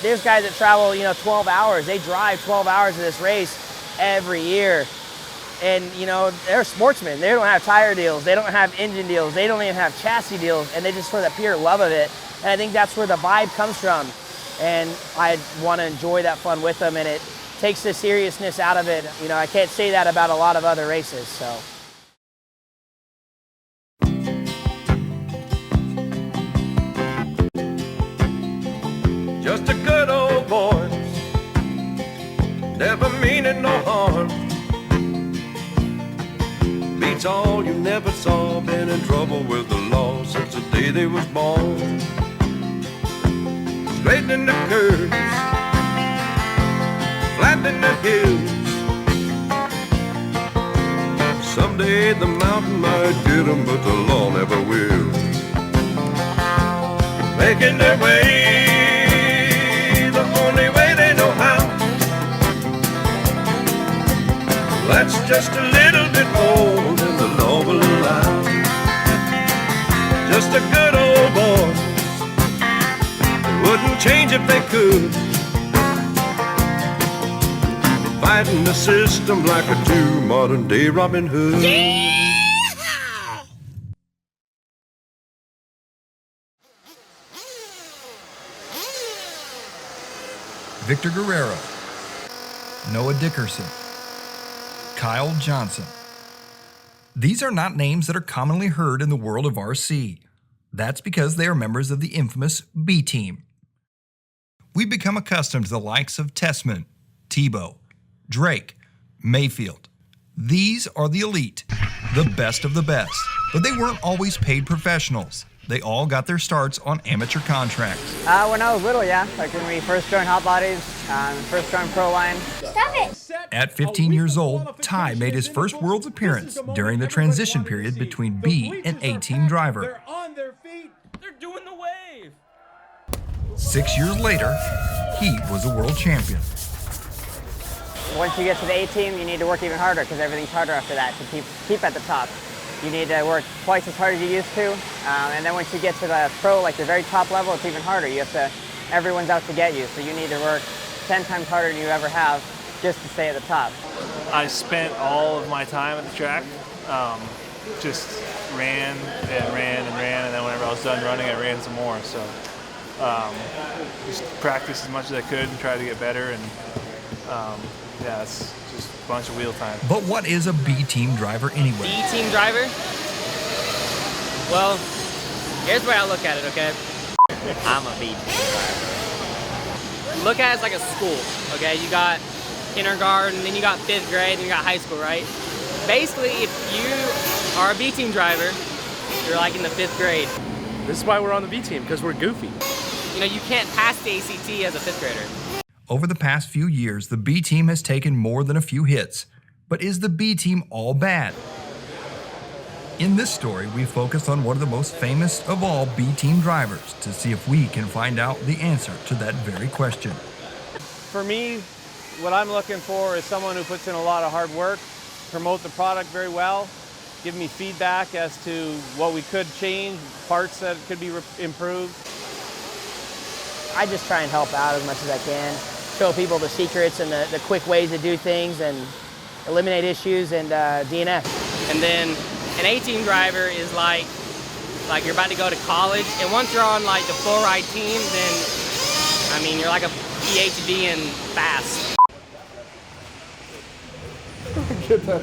There's guys that travel, 12 hours. They drive 12 hours to this race every year. And, they're sportsmen. They don't have tire deals. They don't have engine deals. They don't even have chassis deals. And they just for the pure love of it. And I think that's where the vibe comes from. And I want to enjoy that fun with them. And it takes the seriousness out of it. I can't say that about a lot of other races, so. Just a good old boy, never meaning no harm. Beats all you never saw, been in trouble with the law since the day they was born. Straightening the curves, flattening the hills. Someday the mountain might get them, but the law never will. Making their way the only way they know how. That's just a little bit more than the law will allow. Just a good old boy, they wouldn't change if they could. Fighting the system like a true modern day Robin Hood. Victor Guerrero, Noah Dickerson, Kyle Johnson. These are not names that are commonly heard in the world of RC. That's because they are members of the infamous B Team. We've become accustomed to the likes of Tessmann, Tebow, Drake, Mayfield. These are the elite, the best of the best, but they weren't always paid professionals. They all got their starts on amateur contracts. When I was little, yeah. Like when we first joined Hot Bodies, first joined Pro Line. Stop it! At 15 years old, Ty made his first Worlds appearance during the transition period between B and A Team driver. They're on their feet. They're doing the wave. 6 years later, he was a world champion. Once you get to the A Team, you need to work even harder because everything's harder after that to keep at the top. You need to work twice as hard as you used to, and then once you get to the pro, like the very top level, it's even harder. Everyone's out to get you, so you need to work 10 times harder than you ever have just to stay at the top. I spent all of my time at the track, just ran and ran and ran, and then whenever I was done running, I ran some more. So just practiced as much as I could and tried to get better, and yeah, it's just a bunch of wheel time. But what is a B Team driver anyway? B Team driver? Well, here's the way I look at it, okay? I'm a B Team driver. Look at it as like a school, okay? You got kindergarten, then you got 5th grade, then you got high school, right? Basically, if you are a B Team driver, you're like in the 5th grade. This is why we're on the B Team, because we're goofy. You can't pass the ACT as a 5th grader. Over the past few years, the B Team has taken more than a few hits. But is the B Team all bad? In this story, we focus on one of the most famous of all B Team drivers to see if we can find out the answer to that very question. For me, what I'm looking for is someone who puts in a lot of hard work, promote the product very well, give me feedback as to what we could change, parts that could be improved. I just try and help out as much as I can, show people the secrets and the quick ways to do things and eliminate issues and DNF. And then an A-Team driver is like you're about to go to college, and once you're on like the full ride team, then I mean you're like a PhD in fast. Get that.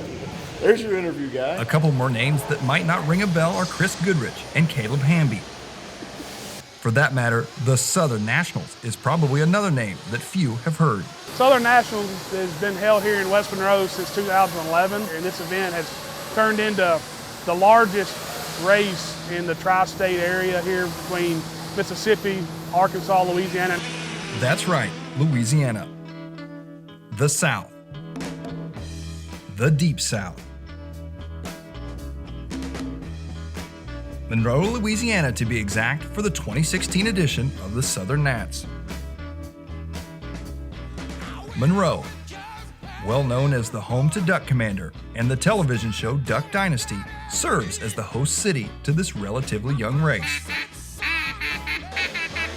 There's your interview guy. A couple more names that might not ring a bell are Chris Goodrich and Caleb Hamby. For that matter, the Southern Nationals is probably another name that few have heard. Southern Nationals has been held here in West Monroe since 2011, and this event has turned into the largest race in the tri-state area here between Mississippi, Arkansas, Louisiana. That's right, Louisiana. The South. The Deep South. Monroe, Louisiana to be exact, for the 2016 edition of the Southern Nats. Monroe, well known as the home to Duck Commander and the television show Duck Dynasty, serves as the host city to this relatively young race.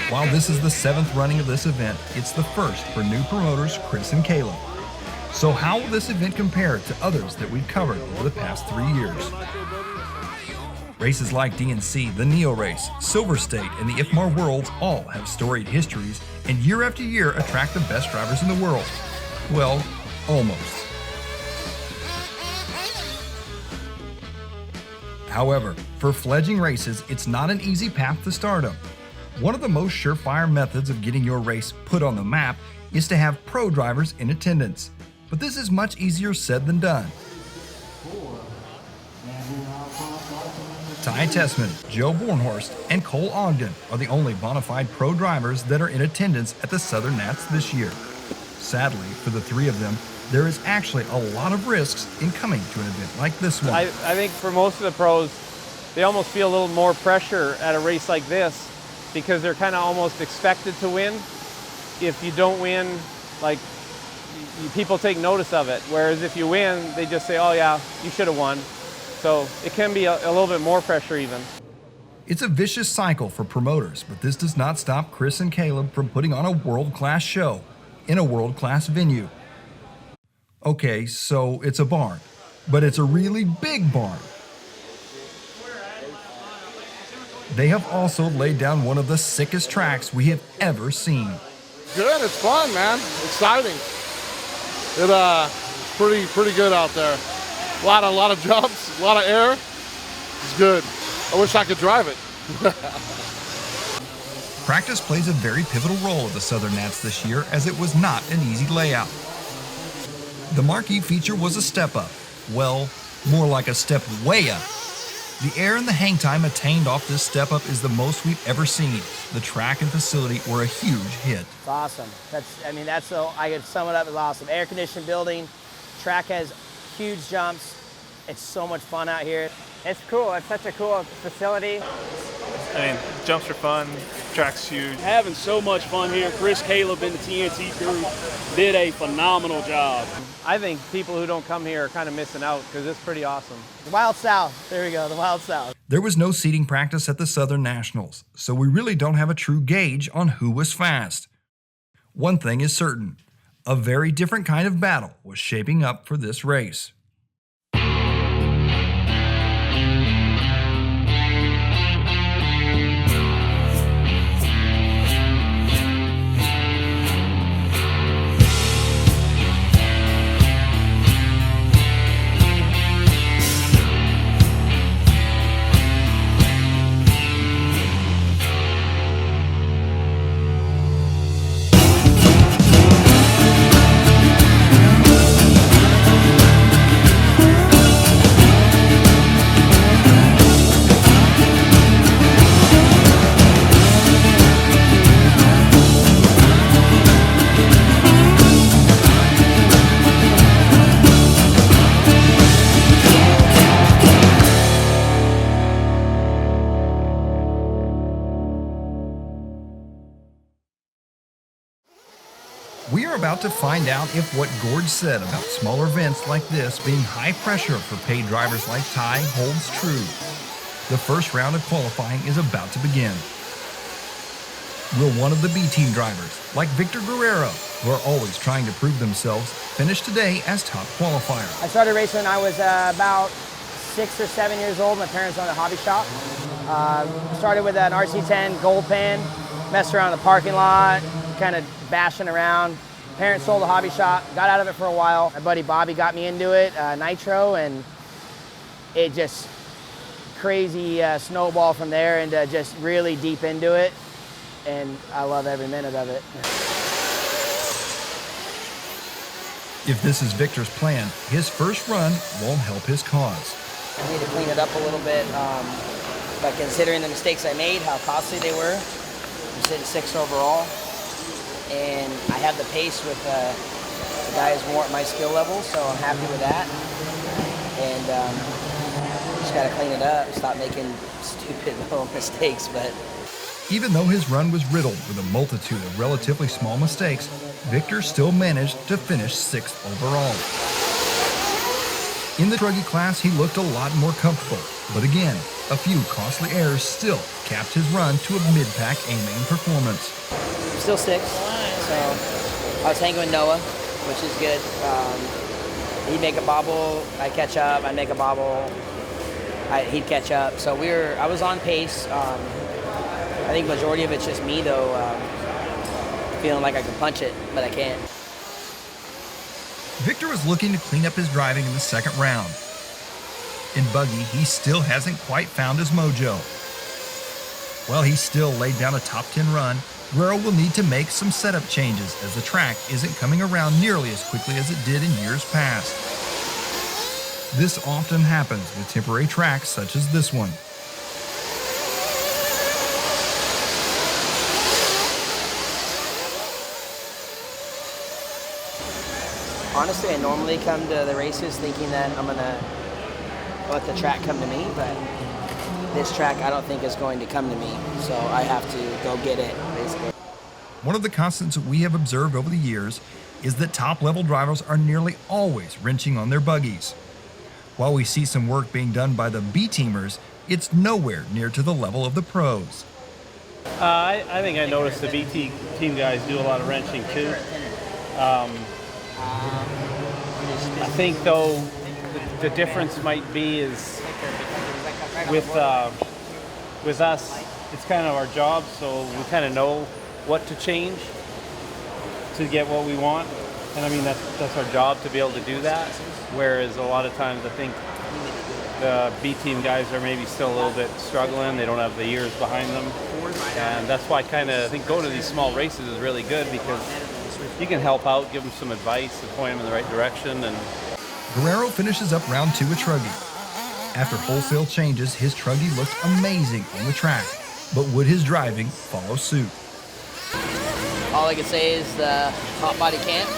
While this is the 7th running of this event, it's the first for new promoters Chris and Caleb. So how will this event compare to others that we've covered over the past 3 years? Races like DNC, the Neo Race, Silver State, and the IFMAR Worlds all have storied histories and year after year attract the best drivers in the world. Well, almost. However, for fledgling races, it's not an easy path to stardom. One of the most surefire methods of getting your race put on the map is to have pro drivers in attendance. But this is much easier said than done. Ty Tessmann, Joe Bornhorst, and Cole Ogden are the only bona fide pro drivers that are in attendance at the Southern Nats this year. Sadly, for the three of them, there is actually a lot of risks in coming to an event like this one. I think for most of the pros, they almost feel a little more pressure at a race like this because they're kind of almost expected to win. If you don't win, like, people take notice of it. Whereas if you win, they just say, oh yeah, you should have won. So it can be a little bit more pressure even. It's a vicious cycle for promoters, but this does not stop Chris and Caleb from putting on a world-class show in a world-class venue. Okay, so it's a barn, but it's a really big barn. They have also laid down one of the sickest tracks we have ever seen. Good, it's fun, man. Exciting. It's pretty good out there. A lot of jumps, a lot of air. It's good. I wish I could drive it. Practice plays a very pivotal role at the Southern Nats this year, as it was not an easy layout. The marquee feature was a step up. Well, more like a step way up. The air and the hang time attained off this step up is the most we've ever seen. The track and facility were a huge hit. It's awesome. I could sum it up as awesome. Air conditioned building, track has huge jumps. It's so much fun out here. It's cool. It's such a cool facility. I mean, jumps are fun, track's huge. Having so much fun here. Chris, Caleb, and the TNT crew did a phenomenal job. I think people who don't come here are kind of missing out because it's pretty awesome. The Wild South. There we go, the Wild South. There was no seating practice at the Southern Nationals, so we really don't have a true gauge on who was fast. One thing is certain, a very different kind of battle was shaping up for this race. We are about to find out if what Gord said about smaller events like this being high pressure for paid drivers like Ty holds true. The first round of qualifying is about to begin. Will one of the B team drivers, like Victor Guerrero, who are always trying to prove themselves, finish today as top qualifier? I started racing when I was about 6 or 7 years old. My parents owned a hobby shop. Started with an RC10 gold pan, messed around in the parking lot, kind of bashing around. Parents sold a hobby shop, got out of it for a while. My buddy Bobby got me into it, nitro, and it just crazy snowball from there into just really deep into it. And I love every minute of it. If this is Victor's plan, his first run won't help his cause. I need to clean it up a little bit, but considering the mistakes I made, how costly they were, I'm sitting 6th overall, and I have the pace with the guys warrant my skill level, so I'm happy with that. And just got to clean it up, stop making stupid little mistakes. But even though his run was riddled with a multitude of relatively small mistakes, Victor still managed to finish 6th overall. In the truggy class, he looked a lot more comfortable, but again, A few costly errors still capped his run to a mid-pack A-main performance. Still 6, so I was hanging with Noah, which is good. He'd make a bobble, I'd catch up, I'd make a bobble, he'd catch up. So I was on pace. I think majority of it's just me though, feeling like I can punch it, but I can't. Victor was looking to clean up his driving in the second round. In buggy, he still hasn't quite found his mojo. While he still laid down a top 10 run, Guerrero will need to make some setup changes as the track isn't coming around nearly as quickly as it did in years past. This often happens with temporary tracks such as this one. Honestly, I normally come to the races thinking that I'm gonna let the track come to me, but this track I don't think is going to come to me, so I have to go get it, basically. One of the constants that we have observed over the years is that top-level drivers are nearly always wrenching on their buggies. While we see some work being done by the B-teamers, it's nowhere near to the level of the pros. I think I noticed the B-team guys do a lot of wrenching too. I think though the difference might be is with us, it's kind of our job, so we kind of know what to change to get what we want, and I mean that's our job to be able to do that. Whereas a lot of times I think the B team guys are maybe still a little bit struggling. They don't have the years behind them, and that's why I think going to these small races is really good because you can help out, give them some advice, and point them in the right direction. And Guerrero finishes up round 2 with truggy. After wholesale changes, his truggy looked amazing on the track, but would his driving follow suit? All I can say is the hot body camp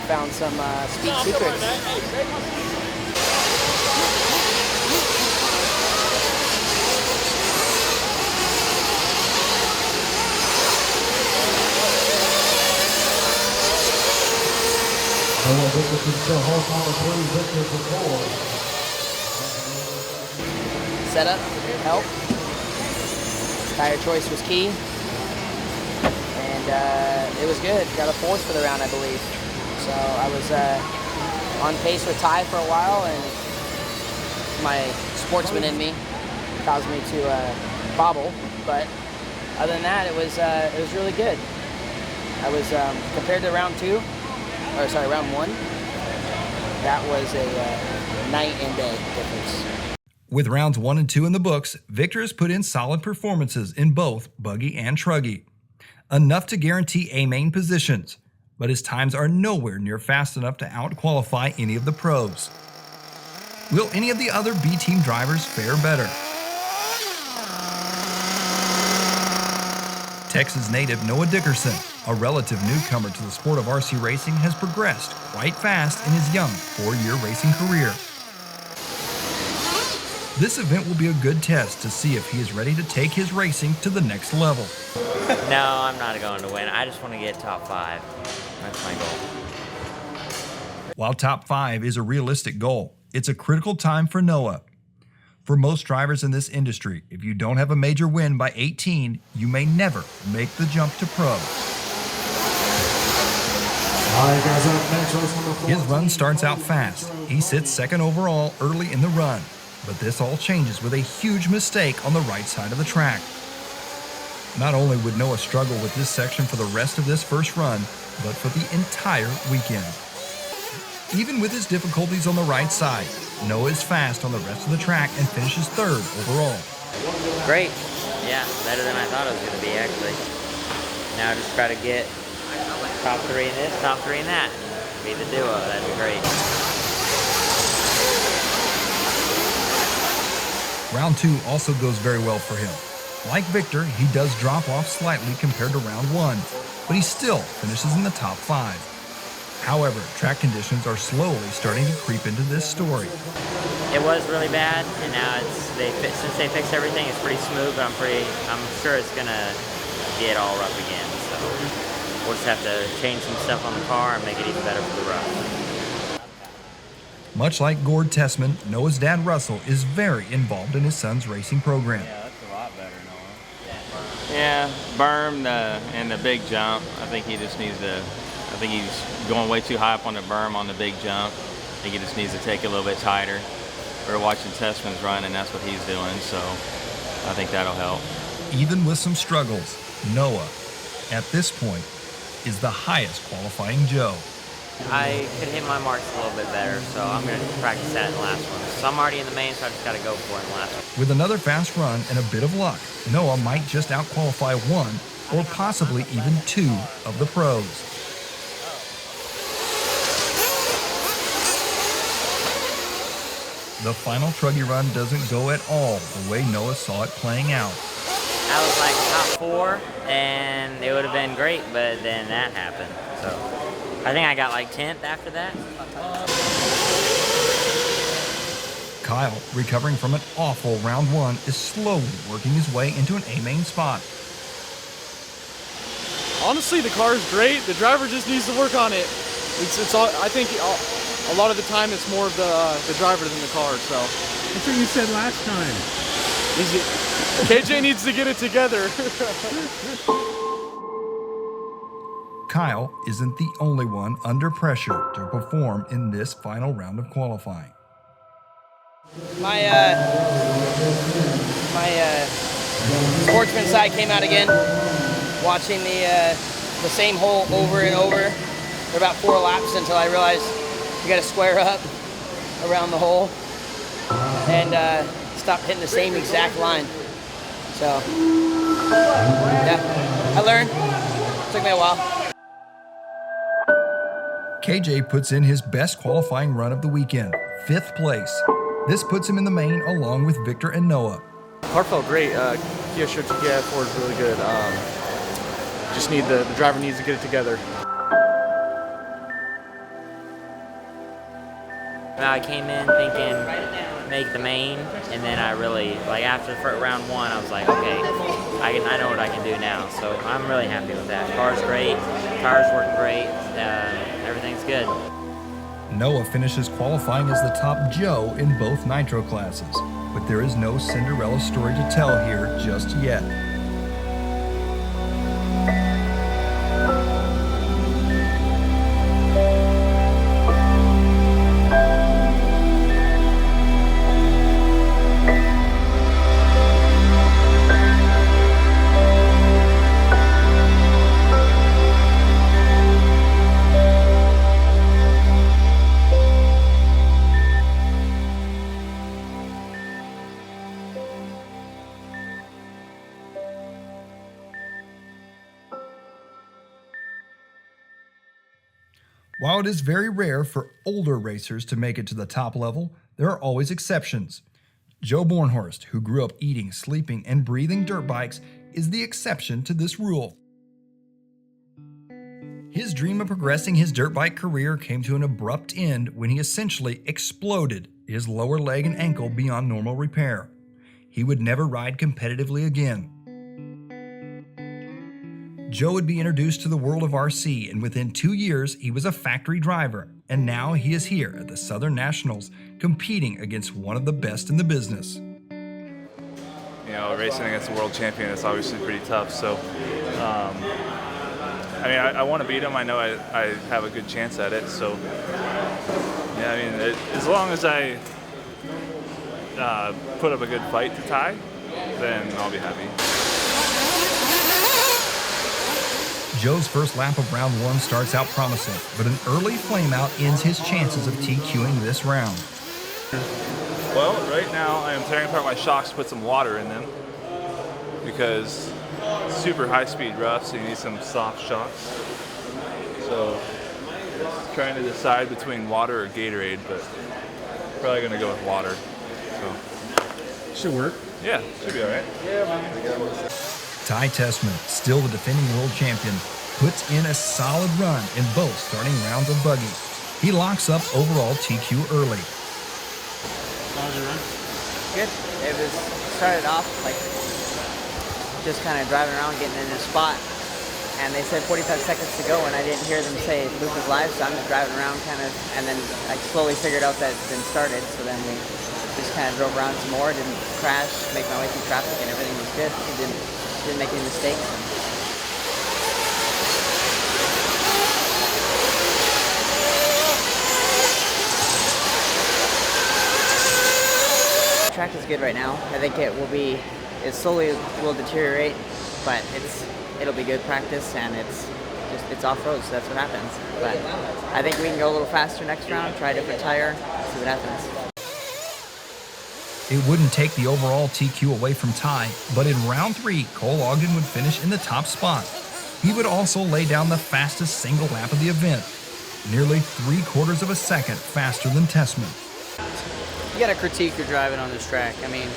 found some speed secrets. Setup, help. Tire choice was key. And it was good. Got a 4th for the round, I believe. So I was on pace with Ty for a while, and my sportsman in me caused me to bobble. But other than that, it was really good. I was compared to round 1. That was a night and day difference. With rounds 1 and 2 in the books, Victor has put in solid performances in both buggy and truggy. Enough to guarantee A-main positions, but his times are nowhere near fast enough to out-qualify any of the pros. Will any of the other B-team drivers fare better? Texas native Noah Dickerson, a relative newcomer to the sport of RC racing, has progressed quite fast in his young 4-year racing career. This event will be a good test to see if he is ready to take his racing to the next level. No, I'm not going to win. I just want to get top 5. That's my goal. While top 5 is a realistic goal, it's a critical time for Noah. For most drivers in this industry, if you don't have a major win by 18, you may never make the jump to pro. His run starts out fast. He sits second overall early in the run, but this all changes with a huge mistake on the right side of the track. Not only would Noah struggle with this section for the rest of this first run, but for the entire weekend. Even with his difficulties on the right side, Noah is fast on the rest of the track and finishes 3rd overall. Great. Yeah, better than I thought it was going to be, actually. Now I just try to get top 3 in this, top 3 in that. Be the duo. That'd be great. Round 2 also goes very well for him. Like Victor, he does drop off slightly compared to round 1, but he still finishes in the top 5. However, track conditions are slowly starting to creep into this story. It was really bad, and now since they fixed everything, it's pretty smooth. But I'm sure it's gonna get all rough again. So we'll just have to change some stuff on the car and make it even better for the rough. Much like Gord Tessmann, Noah's dad Russell is very involved in his son's racing program. Yeah, that's a lot better, Noah. Yeah, berm and the big jump. I think he just needs to. I think he's going way too high up on the berm on the big jump. I think he just needs to take it a little bit tighter. We're watching Tessmann's run, and that's what he's doing. So I think that'll help. Even with some struggles, Noah, at this point, is the highest qualifying Joe. I could hit my marks a little bit better, so I'm going to practice that in the last one. So I'm already in the main, so I just got to go for it in the last one. With another fast run and a bit of luck, Noah might just out-qualify one or possibly even two of the pros. The final truggy run doesn't go at all the way Noah saw it playing out. I was like top 4, and it would have been great, but then that happened. So I think I got like 10th after that. Kyle, recovering from an awful round 1, is slowly working his way into an A-main spot. Honestly, the car is great. The driver just needs to work on it. It's all, I think a lot of the time it's more of the driver than the car. So that's what you said last time. KJ needs to get it together. Kyle isn't the only one under pressure to perform in this final round of qualifying. My sportsman side came out again, watching the same hole over and over for about 4 laps until I realized you got to square up around the hole and stop hitting the same exact line. So, yeah, I learned. It took me a while. KJ puts in his best qualifying run of the weekend, 5th place. This puts him in the main along with Victor and Noah. Car felt great. Kia shift to Kia Ford is really good. Just need the driver needs to get it together. I came in thinking make the main, and then I really, like after round 1, I was like, okay, I know what I can do now. So I'm really happy with that. Car's great, tires work great, everything's good. Noah finishes qualifying as the top Joe in both nitro classes, but there is no Cinderella story to tell here just yet. While it is very rare for older racers to make it to the top level, there are always exceptions. Joe Bornhorst, who grew up eating, sleeping, and breathing dirt bikes, is the exception to this rule. His dream of progressing his dirt bike career came to an abrupt end when he essentially exploded his lower leg and ankle beyond normal repair. He would never ride competitively again. Joe would be introduced to the world of RC, and within 2 years, he was a factory driver, and now he is here at the Southern Nationals, competing against one of the best in the business. You know, racing against a world champion is obviously pretty tough, so, I mean, I want to beat him. I know I have a good chance at it, so, yeah, I mean, as long as I put up a good fight to tie, then I'll be happy. Joe's first lap of round 1 starts out promising, but an early flameout ends his chances of TQing this round. Well, right now I am tearing apart my shocks to put some water in them because it's super high-speed rough, so you need some soft shocks. So, trying to decide between water or Gatorade, but probably going to go with water. So. Should work. Yeah, should be all right. Yeah, man. Ty Tessmann, still the defending world champion, puts in a solid run in both starting rounds of buggy. He locks up overall TQ early. How was your run? Good. It started off like just kind of driving around, getting in a spot, and they said 45 seconds to go, and I didn't hear them say loop is live, so I'm just driving around kind of, and then I slowly figured out that it's been started, so then we just kind of drove around some more, didn't crash, make my way through traffic, and everything was good. We didn't make any mistakes. The track is good right now. I think it slowly will deteriorate, but it'll be good practice, and it's off-road, so that's what happens. But I think we can go a little faster next round, try a different tire, see what happens. It wouldn't take the overall TQ away from Ty, but in round 3, Cole Ogden would finish in the top spot. He would also lay down the fastest single lap of the event, nearly 3/4 of a second faster than Tessmann. You gotta critique your driving on this track. I mean,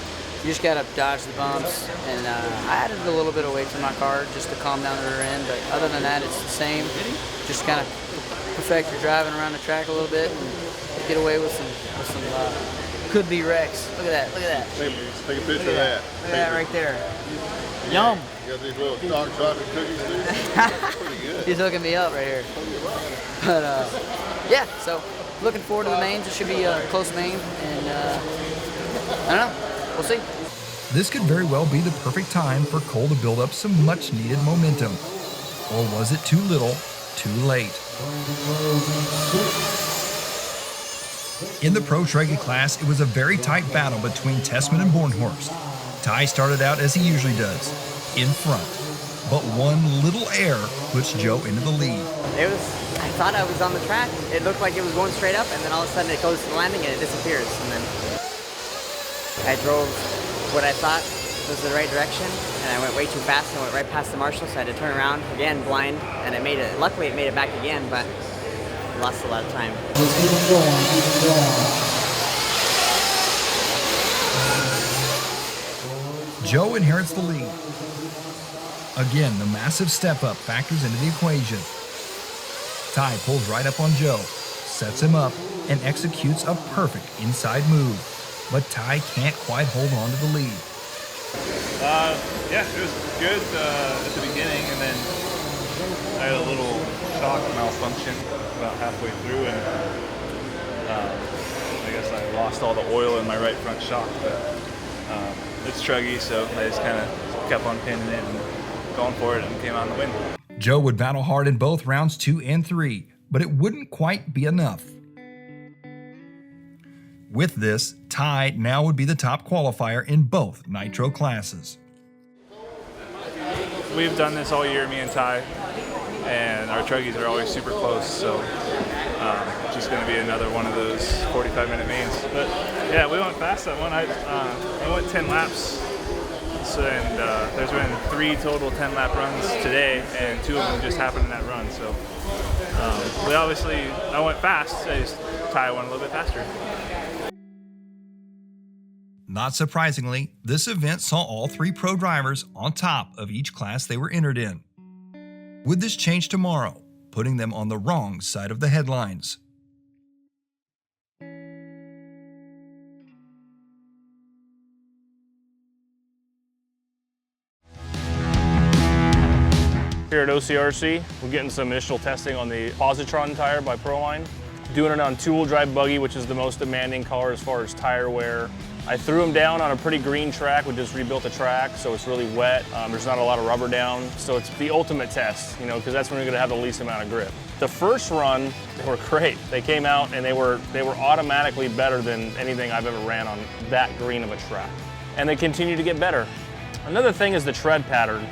you just gotta dodge the bumps, and I added a little bit of weight to my car just to calm down the rear end, but other than that, it's the same. Just kind of perfect your driving around the track a little bit and get away with some could-be wrecks. Look at that, look at that. Take a picture of that. Look at that right there. Yum. You got these little dark chocolate cookies, dude? Pretty good. He's hooking me up right here. But yeah, so looking forward to the mains. It should be a close main, and I don't know. We'll see. This could very well be the perfect time for Cole to build up some much-needed momentum. Or was it too little, too late? In the Pro Truggy class, it was a very tight battle between Tessmann and Bornhorst. Ty started out as he usually does, in front. But one little error puts Joe into the lead. I thought I was on the track. It looked like it was going straight up, and then all of a sudden it goes to the landing and it disappears. And then I drove what I thought was the right direction, and I went way too fast and went right past the marshal, so I had to turn around again blind, and luckily it made it back again, but lost a lot of time. Joe inherits the lead. Again, the massive step up factors into the equation. Ty pulls right up on Joe, sets him up, and executes a perfect inside move. But Ty can't quite hold on to the lead. Yeah, it was good at the beginning, and then I had a little shock malfunction about halfway through, and I guess I lost all the oil in my right front shock, but it's truggy, so I just kind of kept on pinning it and going for it and came out in the win. Joe would battle hard in both rounds 2 and 3, but it wouldn't quite be enough. With this, Ty now would be the top qualifier in both Nitro classes. We've done this all year, me and Ty, and our truggies are always super close, so just going to be another one of those 45-minute mains. But yeah, we went fast that one. I went 10 laps, so, and there's been 3 total 10-lap runs today, and 2 of them just happened in that run. So I went fast. Ty went a little bit faster. Not surprisingly, this event saw all 3 pro drivers on top of each class they were entered in. Would this change tomorrow, putting them on the wrong side of the headlines? Here at OCRC, we're getting some initial testing on the Positron tire by Proline. Doing it on 2-wheel drive buggy, which is the most demanding car as far as tire wear. I threw them down on a pretty green track. We just rebuilt the track, so it's really wet. There's not a lot of rubber down, so it's the ultimate test, because that's when you're gonna have the least amount of grip. The first run, they were great. They came out and they were automatically better than anything I've ever ran on that green of a track. And they continue to get better. Another thing is the tread pattern.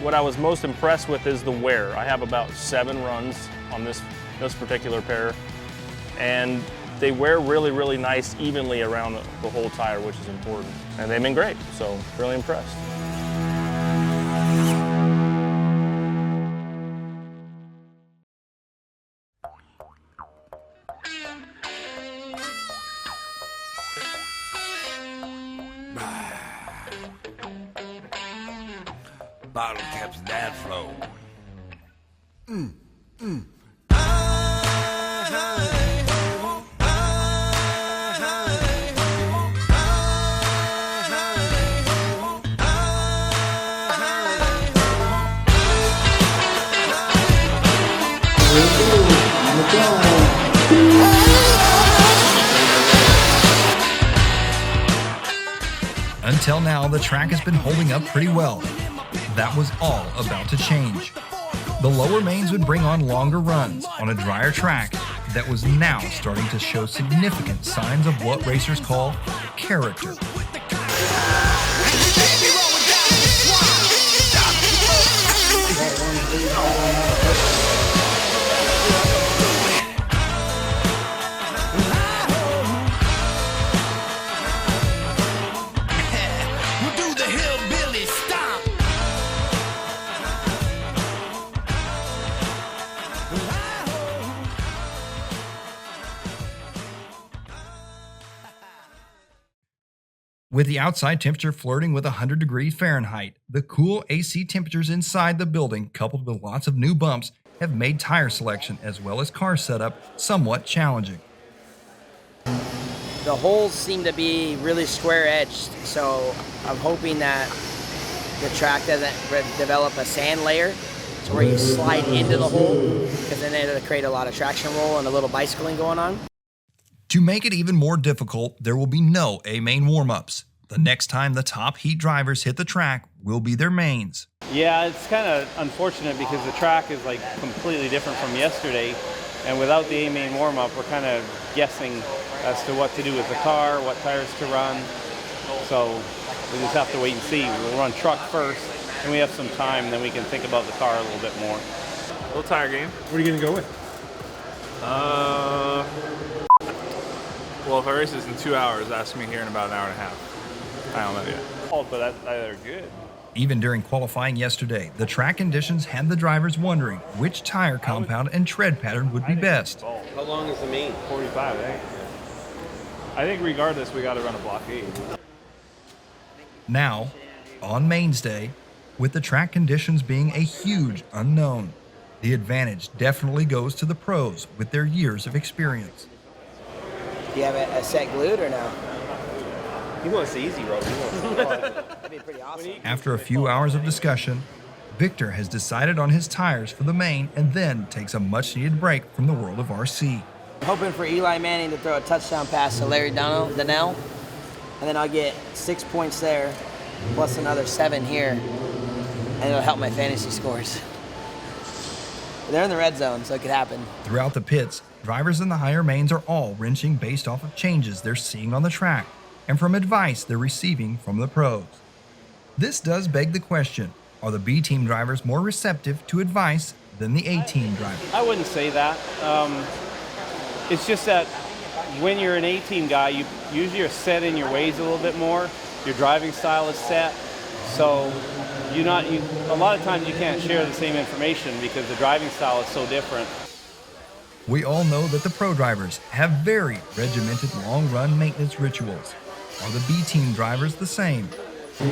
What I was most impressed with is the wear. I have about 7 runs on this particular pair, and they wear really, really nice evenly around the whole tire, which is important. And they've been great, so really impressed. Bottle caps dad flow. Until now, the track has been holding up pretty well. That was all about to change. The lower mains would bring on longer runs on a drier track that was now starting to show significant signs of what racers call character. With the outside temperature flirting with 100 degrees Fahrenheit, the cool AC temperatures inside the building, coupled with lots of new bumps, have made tire selection as well as car setup somewhat challenging. The holes seem to be really square edged, so I'm hoping that the track doesn't develop a sand layer to where you slide into the hole, because then it'll create a lot of traction roll and a little bicycling going on. To make it even more difficult, there will be no A-main warm-ups. The next time the top heat drivers hit the track will be their mains. Yeah, it's kind of unfortunate because the track is like completely different from yesterday, and without the A-main warm-up, we're kind of guessing as to what to do with the car, what tires to run. So we just have to wait and see. We'll run truck first, and we have some time, and then we can think about the car a little bit more. A little tire game. What are you going to go with? Well, if our race is in 2 hours, ask me here in about an hour and a half. I don't know yet. Oh, but they're good. Even during qualifying yesterday, the track conditions had the drivers wondering which tire compound and tread pattern would be best. How long is the main? 45, eh? I think regardless, we got to run a block 8. Now, on mains day, with the track conditions being a huge unknown, the advantage definitely goes to the pros with their years of experience. Do you have a set glued or no? He wants the easy road. That'd be pretty awesome. After a few hours of discussion, Victor has decided on his tires for the main and then takes a much-needed break from the world of RC. I'm hoping for Eli Manning to throw a touchdown pass to Larry Donnell, and then I'll get 6 points there, plus another 7 here, and it'll help my fantasy scores. They're in the red zone, so it could happen. Throughout the pits, drivers in the higher mains are all wrenching based off of changes they're seeing on the track and from advice they're receiving from the pros. This does beg the question, are the B-team drivers more receptive to advice than the A-team drivers? I wouldn't say that. It's just that when you're an A-team guy, you usually are set in your ways a little bit more. Your driving style is set, so a lot of times you can't share the same information because the driving style is so different. We all know that the pro drivers have very regimented long-run maintenance rituals. Are the B-team drivers the same?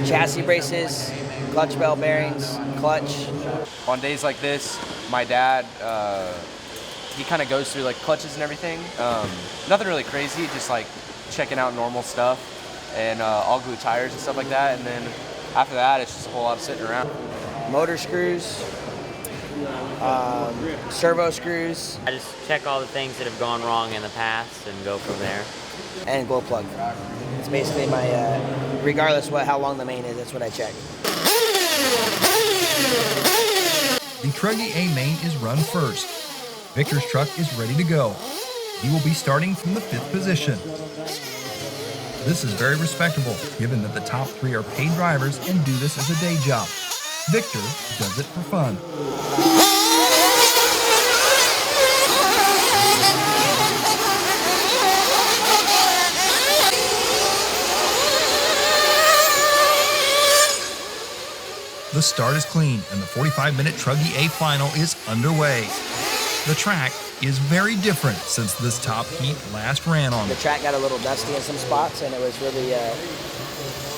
Chassis braces, clutch bell bearings, clutch. On days like this, my dad, he kind of goes through like clutches and everything. Nothing really crazy, just like checking out normal stuff. And I'll glue tires and stuff like that. And then after that, it's just a whole lot of sitting around. Motor screws, servo screws. I just check all the things that have gone wrong in the past and go from there. And glow plug. It's basically my, regardless how long the main is, that's what I check. The Truggy A main is run first. Victor's truck is ready to go. He will be starting from the 5th position. This is very respectable, given that the top 3 are paid drivers and do this as a day job. Victor does it for fun. The start is clean, and the 45-minute Truggy A final is underway. The track is very different since this top heat last ran on. The track got a little dusty in some spots, and it was really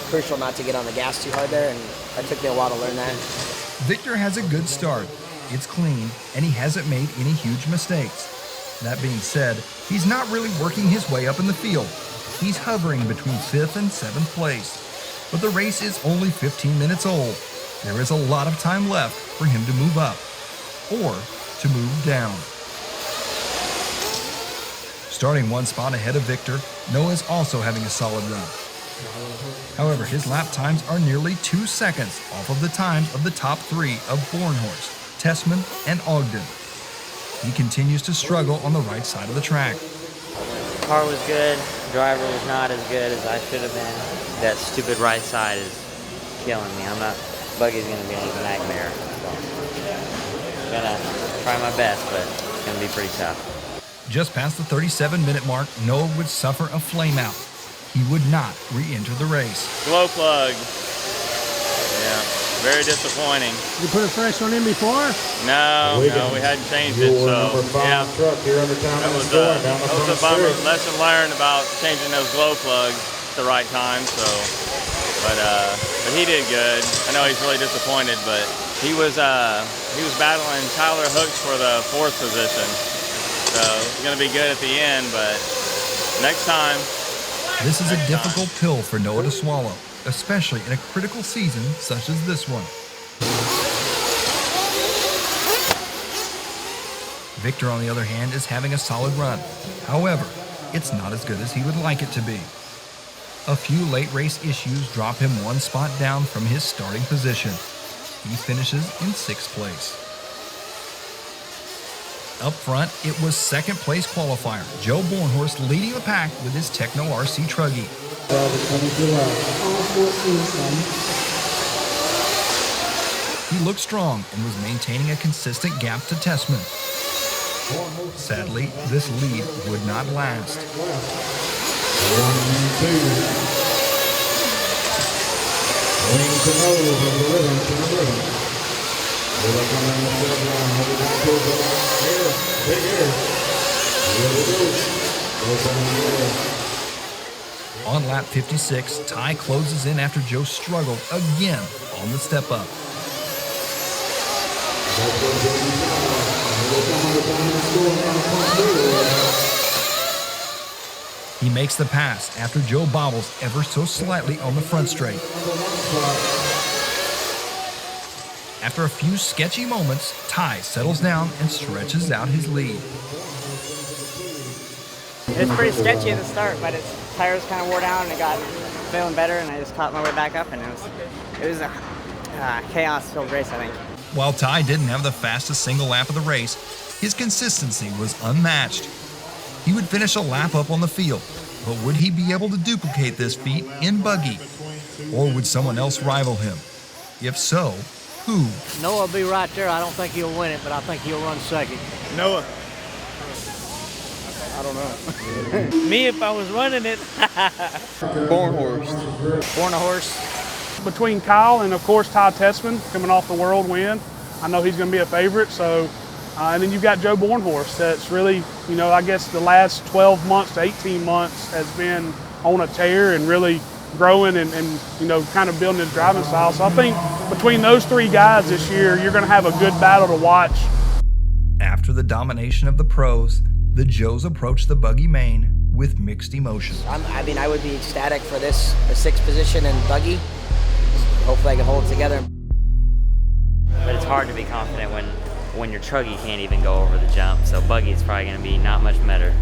crucial not to get on the gas too hard there, and it took me a while to learn that. Victor has a good start. It's clean, and he hasn't made any huge mistakes. That being said, he's not really working his way up in the field. He's hovering between 5th and 7th place. But the race is only 15 minutes old. There is a lot of time left for him to move up. Or to move down. Starting one spot ahead of Victor, Noah's also having a solid run. However, his lap times are nearly 2 seconds off of the times of the top 3 of Bornhorst, Tessmann, and Ogden. He continues to struggle on the right side of the track. Car was good, driver was not as good as I should have been. That stupid right side is killing me. Buggy's gonna be a nightmare. So I'm gonna try my best, but it's gonna be pretty tough. Just past the 37-minute mark, Noah would suffer a flameout. He would not re-enter the race. Glow plug. Yeah, very disappointing. You put a fresh one in before? No, we hadn't changed it, so yeah. That was a bummer. Lesson learned about changing those glow plugs at the right time. So, but he did good. I know he's really disappointed, but he was battling Tyler Hooks for the 4th position. So he's gonna be good at the end, but next time. This is a difficult pill for Noah to swallow, especially in a critical season such as this one. Victor, on the other hand, is having a solid run. However, it's not as good as he would like it to be. A few late race issues drop him 1 spot down from his starting position. He finishes in 6th place. Up front, it was 2nd place qualifier, Joe Bornhorst, leading the pack with his Techno RC Truggy. He looked strong and was maintaining a consistent gap to Tessmann. Sadly, this lead would not last. On lap 56, Ty closes in after Joe struggled again on the step up. He makes the pass after Joe bobbles ever so slightly on the front straight. After a few sketchy moments, Ty settles down and stretches out his lead. It was pretty sketchy at the start, but its tires kind of wore down and it got feeling better, and I just caught my way back up, and it was a chaos-filled race, I think. While Ty didn't have the fastest single lap of the race, his consistency was unmatched. He would finish a lap up on the field, but would he be able to duplicate this feat in buggy? Or would someone else rival him? If so, who? Noah will be right there. I don't think he'll win it, but I think he'll run 2nd. Noah. I don't know. Me, if I was running it. Bornhorst. Between Kyle and, of course, Ty Tessmann coming off the world win, I know he's going to be a favorite. So, and then you've got Joe Bornhorst that's really, I guess the last 12 months to 18 months has been on a tear and really growing and kind of building his driving style. So I think between those 3 guys this year, you're going to have a good battle to watch. After the domination of the pros, the Joes approached the buggy main with mixed emotions. I would be ecstatic for this, the 6th position in buggy. Hopefully I can hold it together. But it's hard to be confident when your truggy can't even go over the jump, so buggy's probably going to be not much better.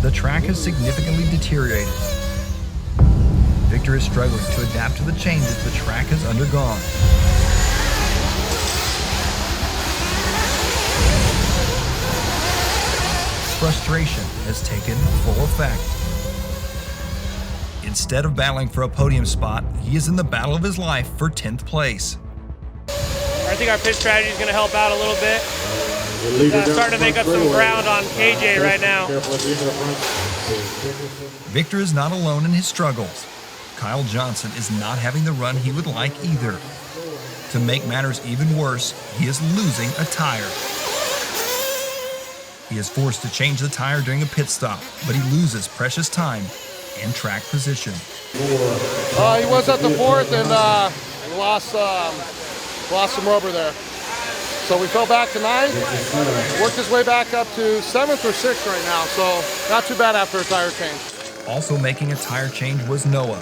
The track has significantly deteriorated. Victor is struggling to adapt to the changes the track has undergone. frustration has taken full effect. Instead of battling for a podium spot, he is in the battle of his life for 10th place. I think our pit strategy is going to help out a little bit. Starting to make up some ground on KJ right now. Victor is not alone in his struggles. Kyle Johnson is not having the run he would like either. To make matters even worse, he is losing a tire. He is forced to change the tire during a pit stop, but he loses precious time and track position. He was at the fourth and lost some rubber there. So we fell back to ninth, worked his way back up to seventh or sixth right now, so not too bad after a tire change. Also making a tire change was Noah.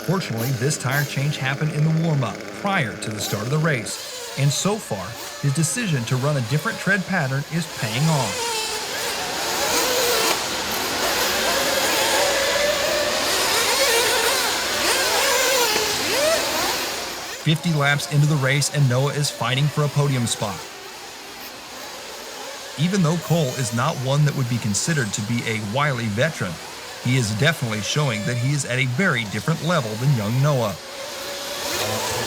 Fortunately, this tire change happened in the warm-up prior to the start of the race, and so far, his decision to run a different tread pattern is paying off. 50 laps into the race and Noah is fighting for a podium spot. Even though Cole is not one that would be considered to be a wily veteran, he is definitely showing that he is at a very different level than young Noah.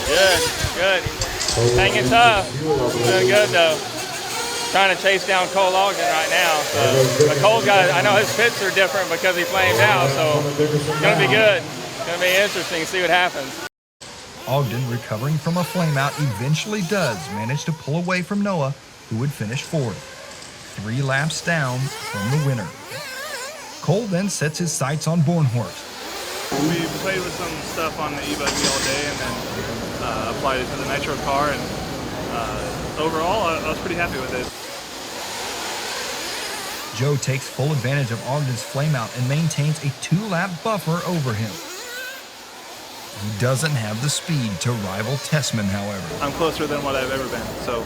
Good. Hanging tough. Doing good though. Trying to chase down Cole Ogden right now. So, but Cole's got, I know his pits are different because he flamed out, so it's gonna be good. It's gonna be interesting to see what happens. Ogden, recovering from a flameout, eventually does manage to pull away from Noah, who would finish fourth, 3 laps down from the winner. Cole then sets his sights on Bornhorst. We played with some stuff on the e-buggy all day and then applied it to the nitro car, and overall I was pretty happy with it. Joe takes full advantage of Ogden's flameout and maintains a 2-lap buffer over him. He doesn't have the speed to rival Tessmann, however. I'm closer than what I've ever been, so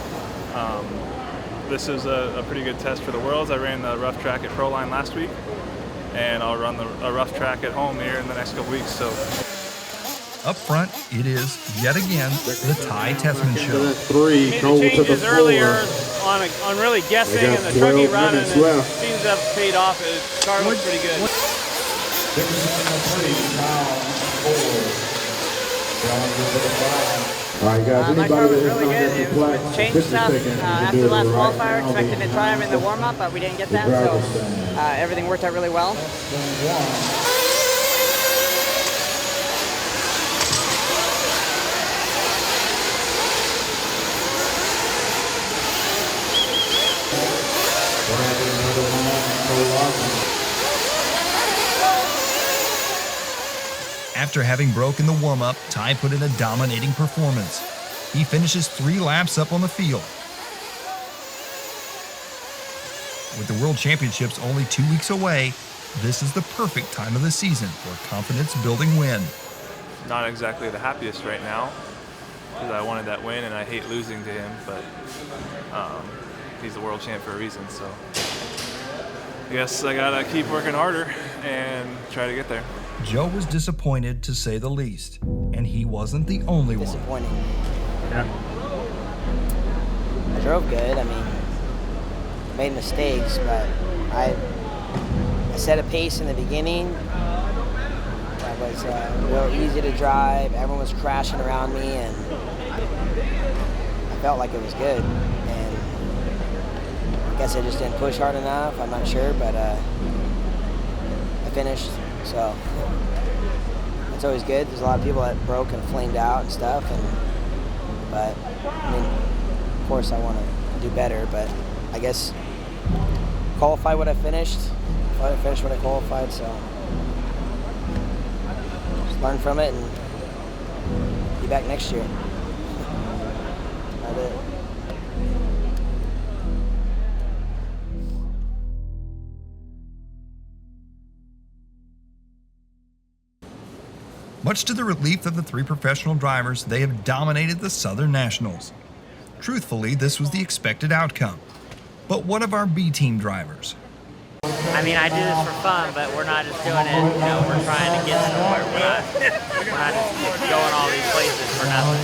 this is a pretty good test for the Worlds. I ran the rough track at Proline last week, and I'll run a rough track at home here in the next couple weeks. So up front, it is yet again the Ty Tessmann show. Made the changes earlier on really guessing and the truggy run, and it seems to have paid off. The car looks pretty good. All right, guys. My car was really good. It was changed stuff after the last qualifier. Expected to try them in the warm-up, but we didn't get that, so everything worked out really well. After having broken the warm-up, Ty put in a dominating performance. He finishes 3 laps up on the field. With the World Championships only 2 weeks away, this is the perfect time of the season for a confidence-building win. not exactly the happiest right now because I wanted that win and I hate losing to him, but he's the world champ for a reason, so I guess I gotta keep working harder and try to get there. Joe was disappointed, to say the least, and he wasn't the only one. Disappointing. Yeah. I drove good. I mean, made mistakes, but I set a pace in the beginning that was real easy to drive. Everyone was crashing around me, and I felt like it was good. And I guess I just didn't push hard enough. I'm not sure, but I finished. So it's always good. There's a lot of people that broke and flamed out and stuff, but I mean, of course I want to do better, but I guess qualify what I finished. I finished what I qualified, so just learn from it and be back next year. That's it. Much to the relief of the three professional drivers, they have dominated the Southern Nationals. Truthfully, this was the expected outcome. But what of our B-team drivers? I mean, I do this for fun, but we're not just doing it, you know, we're trying to get somewhere. We're not just going all these places for nothing.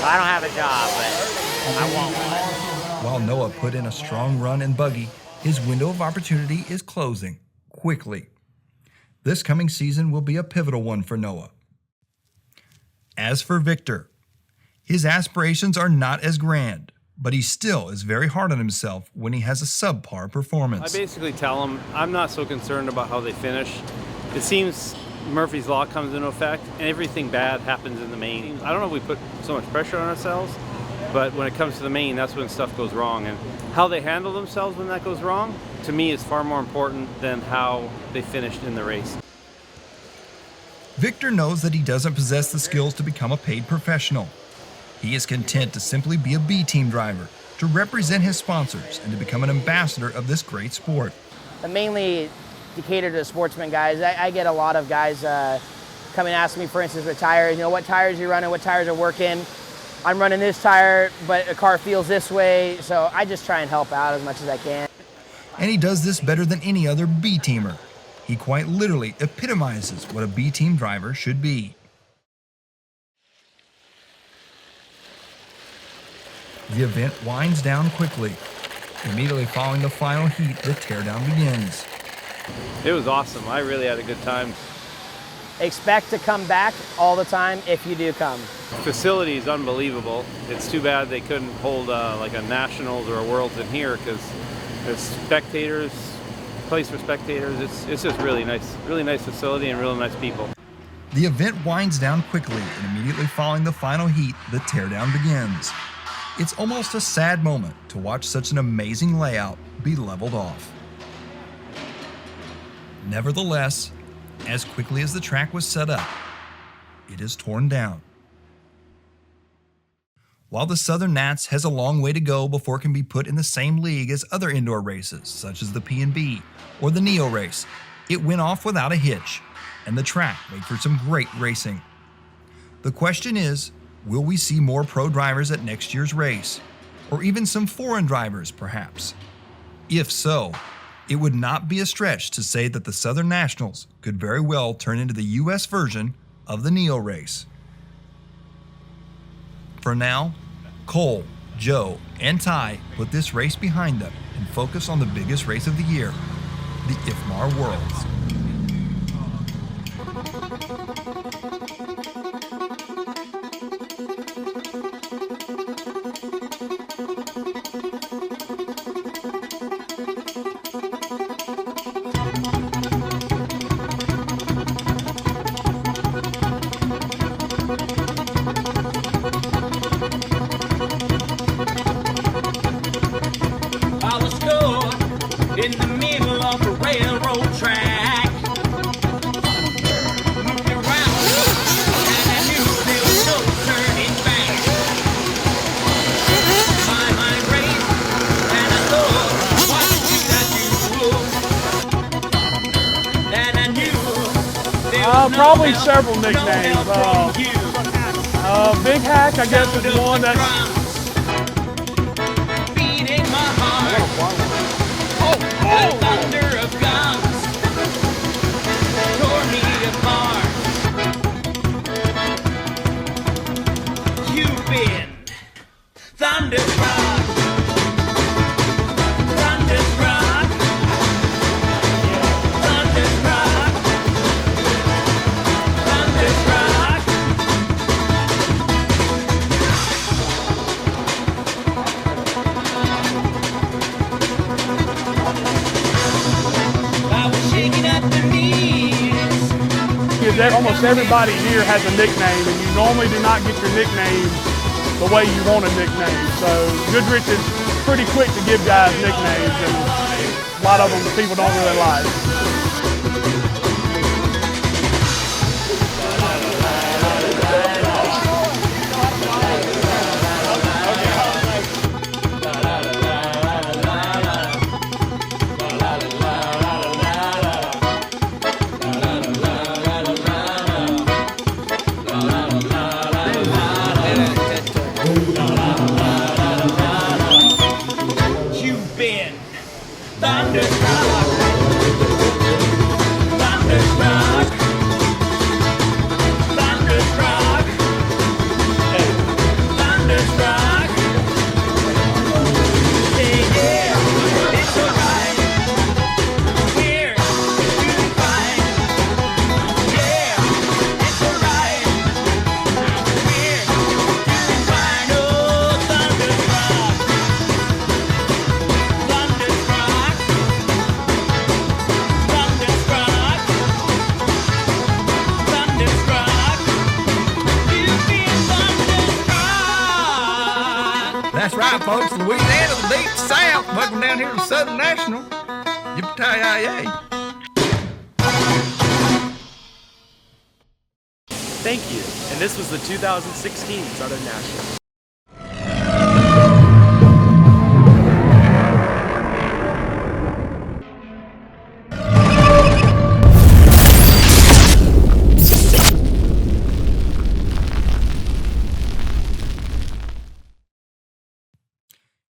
I don't have a job, but I want one. While Noah put in a strong run in buggy, His window of opportunity is closing quickly. This coming season will be a pivotal one for Noah. As for Victor, his aspirations are not as grand, but he still is very hard on himself when he has a subpar performance. I basically tell them I'm not so concerned about how they finish. It seems Murphy's Law comes into effect and everything bad happens in the main. I don't know if we put so much pressure on ourselves, but when it comes to the main, that's when stuff goes wrong. And how they handle themselves when that goes wrong, to me, is far more important than how they finished in the race. Victor knows that he doesn't possess the skills to become a paid professional. He is content to simply be a B-team driver, to represent his sponsors, and to become an ambassador of this great sport. Mainly to cater to the sportsman guys. I get a lot of guys come and ask me, for instance, with tires, what tires are you running, what tires are working. I'm running this tire, but the car feels this way, so I just try and help out as much as I can. And he does this better than any other B-teamer. He quite literally epitomizes what a B-team driver should be. The event winds down quickly. Immediately following the final heat, the teardown begins. It was awesome. I really had a good time. Expect to come back all the time if you do come. The facility is unbelievable. It's too bad they couldn't hold like a Nationals or a Worlds in here because there's spectators, place for spectators. It's just really nice facility and really nice people. The event winds down quickly, and immediately following the final heat, the teardown begins. It's almost a sad moment to watch such an amazing layout be leveled off. Nevertheless, as quickly as the track was set up, it is torn down. While the Southern Nats has a long way to go before it can be put in the same league as other indoor races, such as the P&B or the Neo race, it went off without a hitch, and the track made for some great racing. The question is, will we see more pro drivers at next year's race? Or even some foreign drivers, perhaps? If so, it would not be a stretch to say that the Southern Nationals could very well turn into the U.S. version of the Neo race. For now, Cole, Joe, and Ty put this race behind them and focus on the biggest race of the year, the IFMAR Worlds. In the middle of the railroad track, moved around, and I knew there was no turning back. My mind raced, and I thought, what did I do? And I knew there was probably several nicknames. Big Hack, I guess, is one that's beating my heart. The thunder of guns tore me apart. You've been thunderstruck, thunderstruck, thunderstruck, thunderstruck. Almost everybody here has a nickname, and you normally do not get your nickname the way you want a nickname. So Goodrich is pretty quick to give guys nicknames, and a lot of them people don't really like. You've been thunderstruck, right, folks. Louisiana, the deep south. Welcome down here to Southern National. Yippee-ki-yay. Thank you. And this was the 2016 Southern National.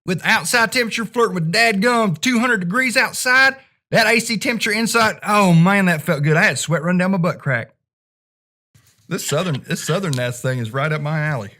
With outside temperature flirting with dadgum 200 degrees outside, that AC temperature inside, oh man, that felt good. I had sweat run down my butt crack. This southern Nest thing is right up my alley.